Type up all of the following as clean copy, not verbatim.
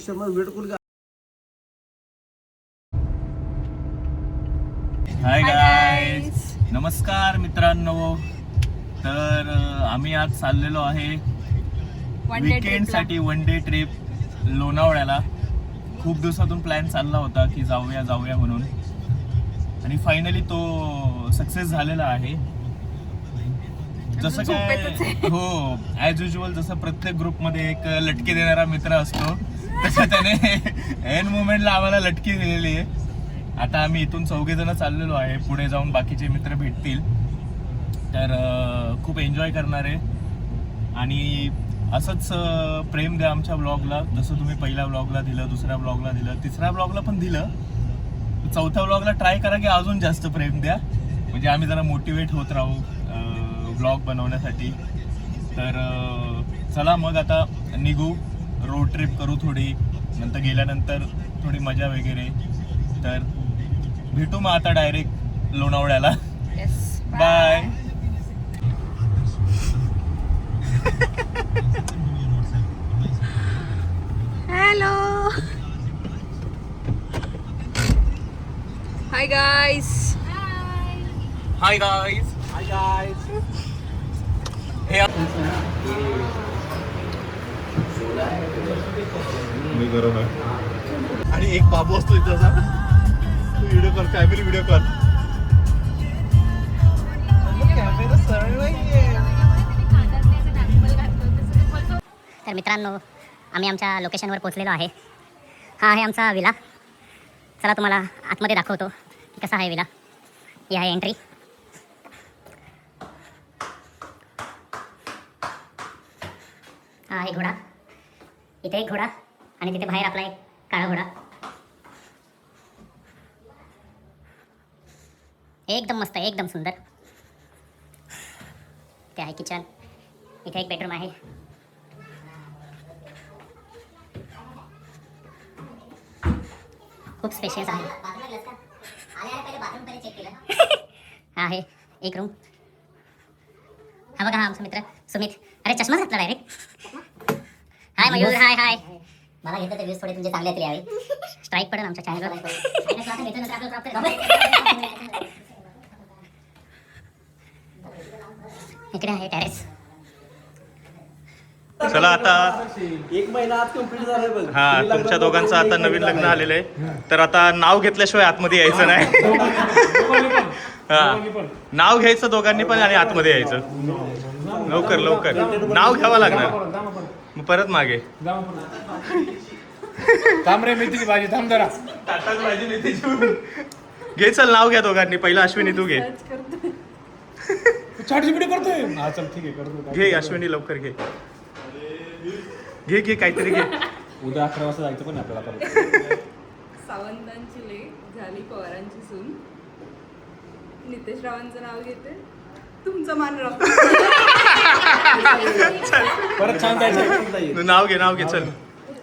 Sharma weight कुल. Hi guys, नमस्कार मित्रांनो. तर आम्ही आज चाललेलो आहे वीकेंडसाठी, वन डे ट्रिप लोणावळ्याला. खूप दिवसातून प्लॅन चालला होता की जाऊया म्हणून, आणि फायनली तो सक्सेस झालेला आहे. जसं काय हो, ॲज युजल जसं प्रत्येक ग्रुपमध्ये एक लटके देणारा मित्र असतो, तसं त्याने एन मुमेंटला आम्हाला लटकी दिलेली आहे. आता आम्ही इथून 4 जण चाललेलो आहे. पुढे जाऊन बाकीचे मित्र भेटतील, तर खूप एन्जॉय करणार आहे. आणि असंच प्रेम द्या आमच्या ब्लॉगला, जसं तुम्ही पहिल्या ब्लॉगला दिलं, दुसऱ्या ब्लॉगला दिलं, तिसऱ्या ब्लॉगला पण दिलं. चौथ्या ब्लॉगला ट्राय करा की अजून जास्त प्रेम द्या, म्हणजे आम्ही जरा मोटिवेट होत राहू ब्लॉग बनवण्यासाठी. तर चला मग आता निघू, रोड ट्रिप करू थोडी, नंतर गेल्यानंतर थोडी मजा वगैरे. तर भेटू मग आता डायरेक्ट लोणावळ्याला. Bye. Hello, hi guys. Hi guys. Hi guys. मी गरम आहे. आणि एक बाबू असतो इथं असा, तू व्हिडिओ कर, फॅमिली व्हिडिओ कर. कॅमेरा सरळ नाहीये. तर मित्रांनो, आम्ही आमच्या लोकेशनवर पोहोचलेलो आहे. हा आहे आमचा विला. चला तुम्हाला आतमध्ये दाखवतो की कसा आहे विला. ही आहे एंट्री. हा आहे घोडा. इथे एक घोडा आणि तिथे बाहेर आपला एक काळा घोडा. एकदम मस्त, एकदम सुंदर. ते आहे किचन. इथे एक बेडरूम आहे. खूप स्पेशियस आहे. हा आहे एक रूम. हा बघा, हा आमचा मित्र सुमित. अरे चष्मा घातला डायरेक्ट. हाय मयूर. हाय हाय. मला घेतलं तर व्ह्यूज थोडे तुमचे चांगले तरी यावे. स्ट्राईक पडेल आमच्या चॅनलवर. इकडे आहे टेरेस. चला आता 1 महिना आज कंप्लीट झालाय बघ. हा, तुमच्या दोघांचं आता नवीन लग्न आलेलं आहे. तर आता नाव घेतल्याशिवाय आतमध्ये यायचं नाही. हा, नाव घ्यायचं दोघांनी पण आणि आतमध्ये यायचं. लवकर लवकर नाव घ्यावं लागणार, मग परत मागे. थांब रे, मेथीची भाजी थांब जरा. ताटात भाजी मेथीची. घे, चल नाव घ्या दोघांनी. पहिला अश्विनी तू घे. चाट जीपीटी करतोय. हा चल ठीक आहे, करतो. घे अश्विनी, लवकर घे. घे घे काहीतरी घे. उद्या 11 वाजता जायचं पण आपल्याला परत. सावंतांची लेक झाली पवारांची सून. नितेश रावांचं नाव घेते, तुमचं मान राखतो. परत छान जायचं. नाव घे, नाव घे, चल.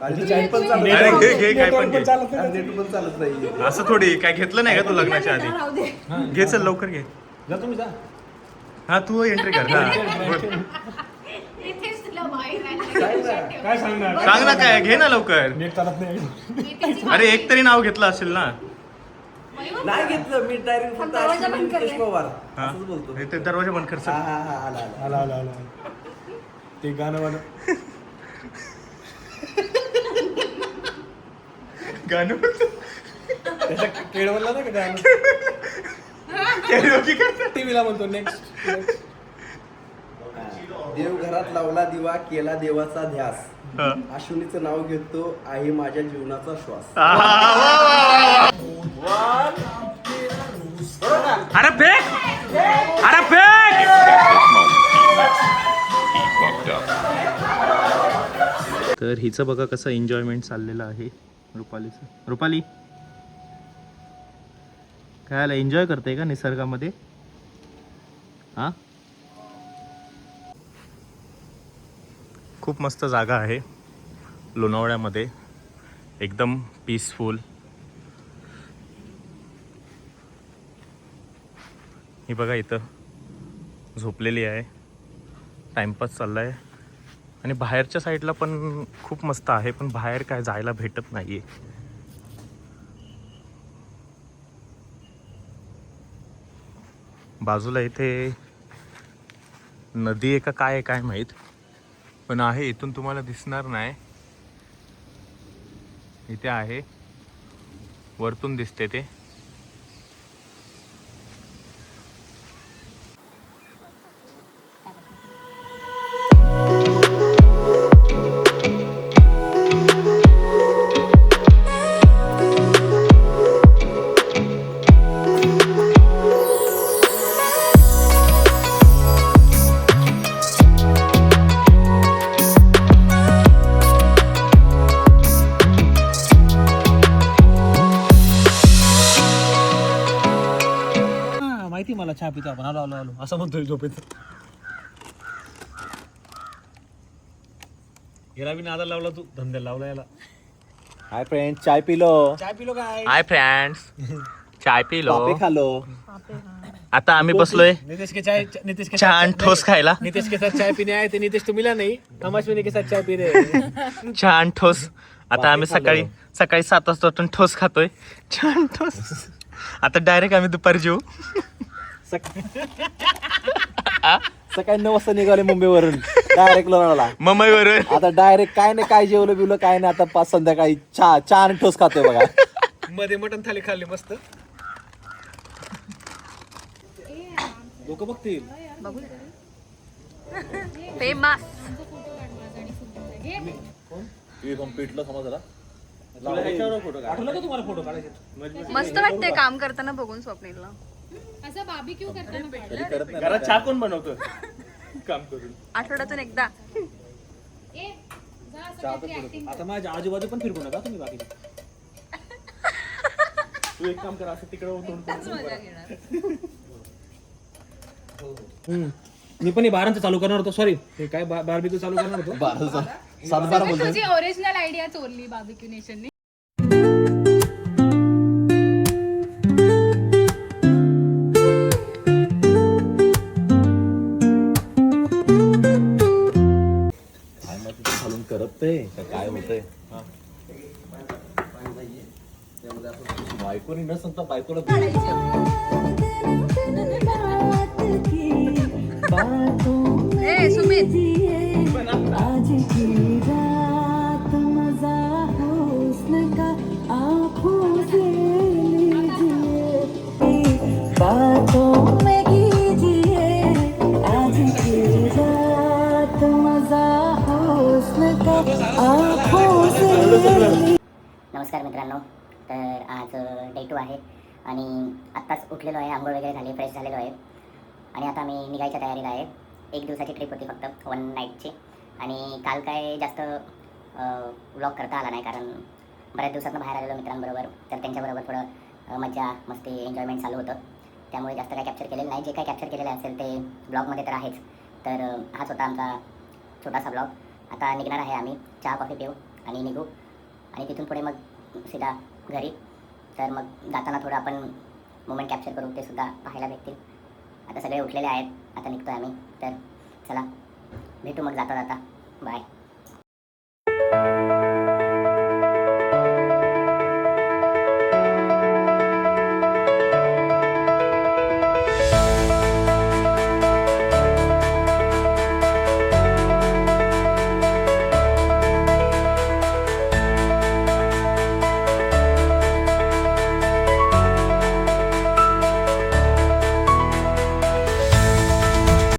आणि चॅट पण चालत अरे नाही. घे घे, काय पण घे. नेट पण चालत नाही. असं थोडी काय घेतलं नाही का तू लग्नाच्या आधी. राहू दे. घे, चल लवकर घे. जा तुम्ही जा. हा, तू एंट्री कर. हा, बोल. काय सांगणार? सांग ना, काय घे ना लवकर. नेट चालत नाही. अरे एक तरी नाव घेतलं असेल ना. नाही घेतलं मी, डायरेक्ट फक्त दरवाजा बंद कर. नितेश पवार हा, असंच बोलतो. ते दरवाजा बंद कर. हा चल. हा हा, आला आला. आला आला आला. ते गाणं वालं. गाणं त्याच्या केळवला ना का गाणं. karaoke कर. टीव्हीला म्हणतो नेक्स्ट. देव घरात लावला दिवा, केला देवाचा ध्यास. हा. अश्विनीचं नाव घेतो, आहे माझ्या जीवनाचा श्वास. अरे फेक, अरे फेक. तर हिचं बघा कसं एन्जॉयमेंट चाललेलं आहे रुपालीचं. रुपाली काय एन्जॉय करते का निसर्गामध्ये? हा, खूप मस्त जागा आहे लोणावळ्यामध्ये, एकदम पीसफुल. ही बघा इथं झोपलेली आहे, टाइमपास चालला आहे. आणि बाहेरच्या साईडला पण खूप मस्त आहे, पण बाहेर काय जायला भेटत नाहीये. बाजूला इथे नदी आहे का काय आहे काय माहीत, पण आहे, इथून तुम्हाला दिसणार नाही. इथे आहे, वरतून दिसते ते. माहिती मला चहा पितो आपण. आलो आलो आलो असं म्हणतोय झोपेत. याला बी नादा लावला तू, धंद्याला लावला याला. हाय फ्रेंड, चाय पिलो. चाय पिलो काय? हाय फ्रेंड्स, चाय पी लो. कॉफी खालो. आता आम्ही बसलोय नितेश के चाय, नितेश के चहा आणि ठोस खायला. नितेश के साथ चाय पीने आए थे. नितेश तो मिला नहीं, हम अश्विनी के साथ चाय पी रहे हैं. चहा आणि ठोस. आता आम्ही सकाळी 7 वाजता उठून ठोस खातोय. चहा आणि ठोस. आता डायरेक्ट आम्ही दुपारी जेऊ. सकाळी 9 वाजता निघाले मुंबईवरून डायरेक्ट लोणावळा. मुंबईवर आता डायरेक्ट काय नाही, काय जेवलं बिवलं काय नाही. आता 5 संध्याकाळी चहा आणि ठोस खातोय बघा. मध्ये मटन थाली खाल्ली मस्त. लोक बघतील. फेमस. पिठलं समजला. आठवलं का तुम्हाला फोटो काढायचे? मस्त वाटतंय काम करताना बघून स्वप्नीलला. असं बार्बेक्यू करताना घरात चहा कोण बनवतो काम करून? आठवड्यातून एकदा. ए जा सगळ्यांची ऍक्टिंग. आता माझ्या आजूबाजू पण फिरकू नका तुम्ही बाकी. तू एक काम करा, असं तिकडे मी पण हे 12चं चालू करणार होतो. सॉरी, हे काय बार्बेक्यू चालू करणार होतो. 7-12 बोलतोय. तुझी ओरिजिनल आयडिया चोरली बार्बेक्यू नेशनने. घालून करपतंय का काय होतंय? बायकोनी न सांगता बायकोला ए सुमित, नमस्कार मित्रांनो. तर आज डे 2 आहे आणि आत्ताच उठलेलो आहे, आंघोळ वगैरे झाली, फ्रेश झालेलो आहे आणि आता मी निघायच्या तयारीला आहे. 1 दिवसाची ट्रिप होती फक्त, 1 नाईटची. आणि काल काय जास्त व्लॉग करता आला नाही, कारण बऱ्याच दिवसातून बाहेर आलेलो मित्रांबरोबर. तर त्यांच्याबरोबर थोडं मजा मस्ती एन्जॉयमेंट चालू होतं, त्यामुळे जास्त काय कॅप्चर केलेलं नाही. जे काय कॅप्चर केलेलं असेल ते ब्लॉगमध्ये तर आहेच. तर हाच होता आमचा छोटासा ब्लॉग. आता निघणार आहे आम्ही, चहा कॉफी पिऊ आणि निघू आणि तिथून पुढे मग सीधा घरी. तर मग जाताना थोडं आपण मोमेंट कॅप्चर करू, ते सुद्धा पाहायला भेटतील. आता सगळे उठलेले आहेत, आता निघतो आम्ही. तर चला भेटू मग जाता जाता. बाय.